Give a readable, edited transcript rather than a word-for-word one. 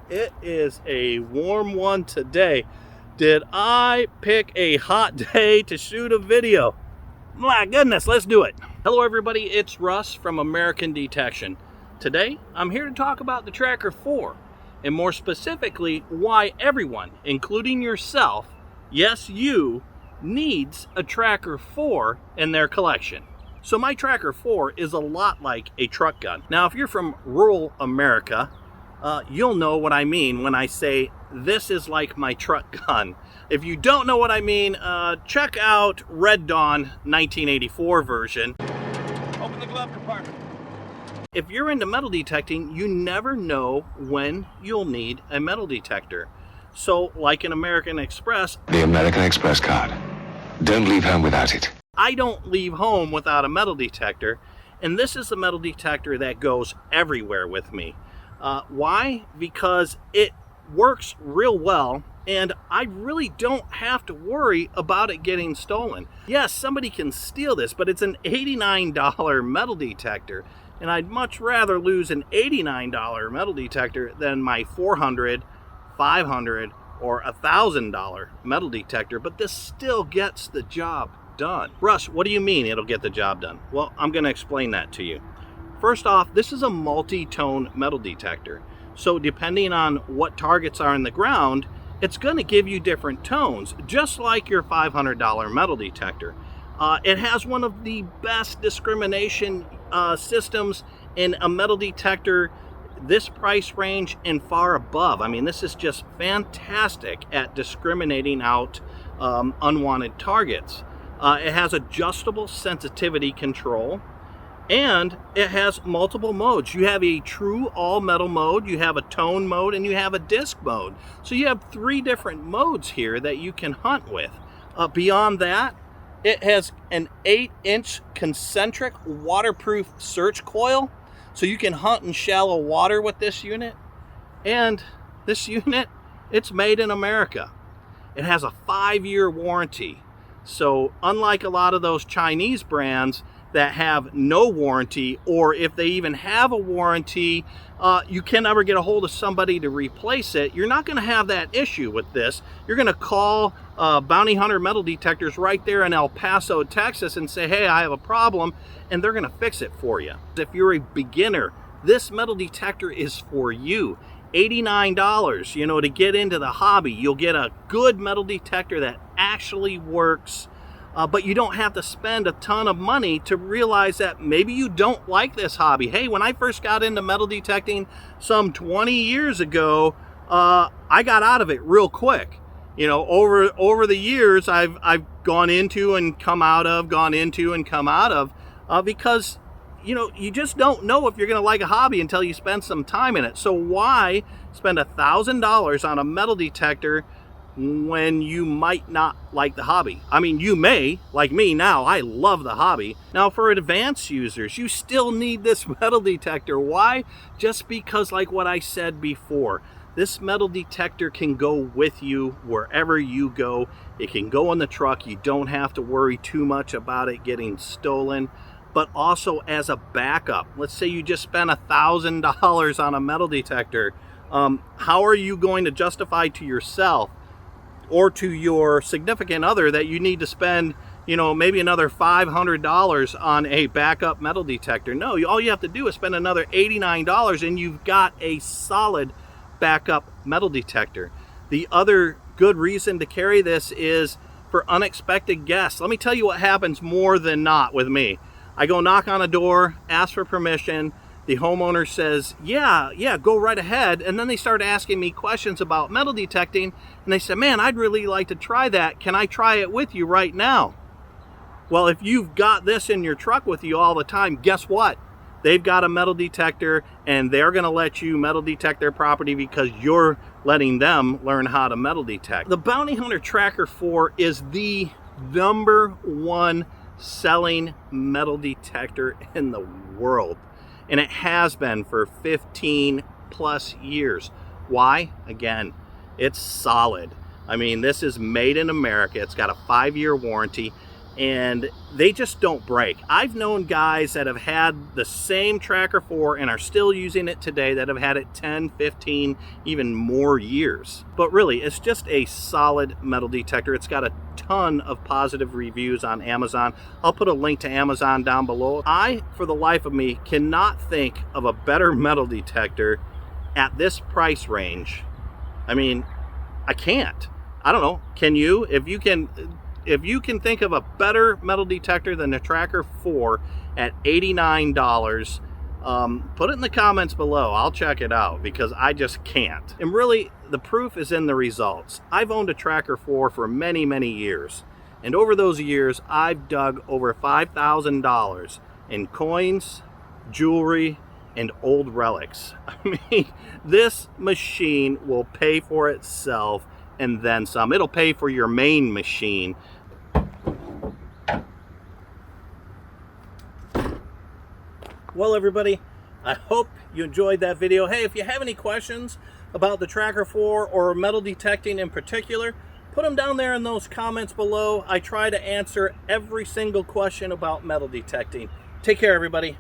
It is a warm one today. Did I pick a hot day to shoot a video? My goodness, let's do it. Hello everybody, it's Russ from American Detection. Today, I'm here to talk about the Tracker 4, and more specifically, why everyone, including yourself, yes you, needs a Tracker 4 in their collection. So my Tracker 4 is a lot like a truck gun. Now if you're from rural America, you'll know what I mean when I say this is like my truck gun. If you don't know what I mean, check out Red Dawn 1984 version. Open the glove compartment. If you're into metal detecting, you never know when you'll need a metal detector. So, like an American Express, the American Express card. Don't leave home without it. I don't leave home without a metal detector, and this is the metal detector that goes everywhere with me. Why? Because it works real well, and I really don't have to worry about it getting stolen. Yes, somebody can steal this, but it's an $89 metal detector, and I'd much rather lose an $89 metal detector than my $400, $500, or $1,000 metal detector, but this still gets the job done. Russ, what do you mean it'll get the job done? Well, I'm going to explain that to you. First off, this is a multi-tone metal detector. So depending on what targets are in the ground, it's going to give you different tones, just like your $500 metal detector. It has one of the best discrimination systems in a metal detector this price range and far above. I mean, this is just fantastic at discriminating out unwanted targets. It has adjustable sensitivity control, and it has multiple modes. You have a true all metal mode, you have a tone mode, and you have a disc mode. So you have 3 different modes here that you can hunt with. Beyond that, it has an 8-inch concentric waterproof search coil, so you can hunt in shallow water with this unit. And this unit, it's made in America. It has a 5-year warranty. So unlike a lot of those Chinese brands that have no warranty, or if they even have a warranty, you can never get a hold of somebody to replace it, you're not going to have that issue with this. You're going to call Bounty Hunter Metal Detectors right there in El Paso, Texas, and say, hey, I have a problem, and they're going to fix it for you. If you're a beginner, this metal detector is for you. $89, to get into the hobby. You'll get a good metal detector that actually works, but you don't have to spend a ton of money to realize that maybe you don't like this hobby. Hey, when I first got into metal detecting some 20 years ago, I got out of it real quick. Over the years, I've gone into and come out of, because you just don't know if you're going to like a hobby until you spend some time in it. So why spend $1,000 on a metal detector when you might not like the hobby? I mean, you may, like me now, I love the hobby. Now for advanced users, you still need this metal detector. Why? Just because, like what I said before, this metal detector can go with you wherever you go. It can go in the truck. You don't have to worry too much about it getting stolen. But also as a backup. Let's say you just spent $1,000 on a metal detector. How are you going to justify to yourself or to your significant other that you need to spend, maybe another $500 on a backup metal detector? No, all you have to do is spend another $89 and you've got a solid backup metal detector. The other good reason to carry this is for unexpected guests. Let me tell you what happens more than not with me. I go knock on a door, ask for permission. The homeowner says, yeah, go right ahead. And then they start asking me questions about metal detecting. And they say, man, I'd really like to try that. Can I try it with you right now? Well, if you've got this in your truck with you all the time, guess what? They've got a metal detector and they're going to let you metal detect their property because you're letting them learn how to metal detect. The Bounty Hunter Tracker 4 is the #1 selling metal detector in the world, and it has been for 15 plus years. Why? Again, it's solid. I mean, this is made in America. It's got a 5-year warranty. and they just don't break. I've known guys that have had the same Tracker 4 and are still using it today that have had it 10, 15, even more years. But really, it's just a solid metal detector. It's got a ton of positive reviews on Amazon. I'll put a link to Amazon down below. I, for the life of me, cannot think of a better metal detector at this price range. I mean, I can't. I don't know. Can you? If you can think of a better metal detector than the Tracker 4 at $89, put it in the comments below. I'll check it out because I just can't. And really, the proof is in the results. I've owned a Tracker 4 for many, many years. And over those years, I've dug over $5,000 in coins, jewelry, and old relics. I mean, this machine will pay for itself and then some. It'll pay for your main machine. Well, everybody, I hope you enjoyed that video. Hey, if you have any questions about the Tracker 4 or metal detecting in particular, put them down there in those comments below. I try to answer every single question about metal detecting. Take care, everybody.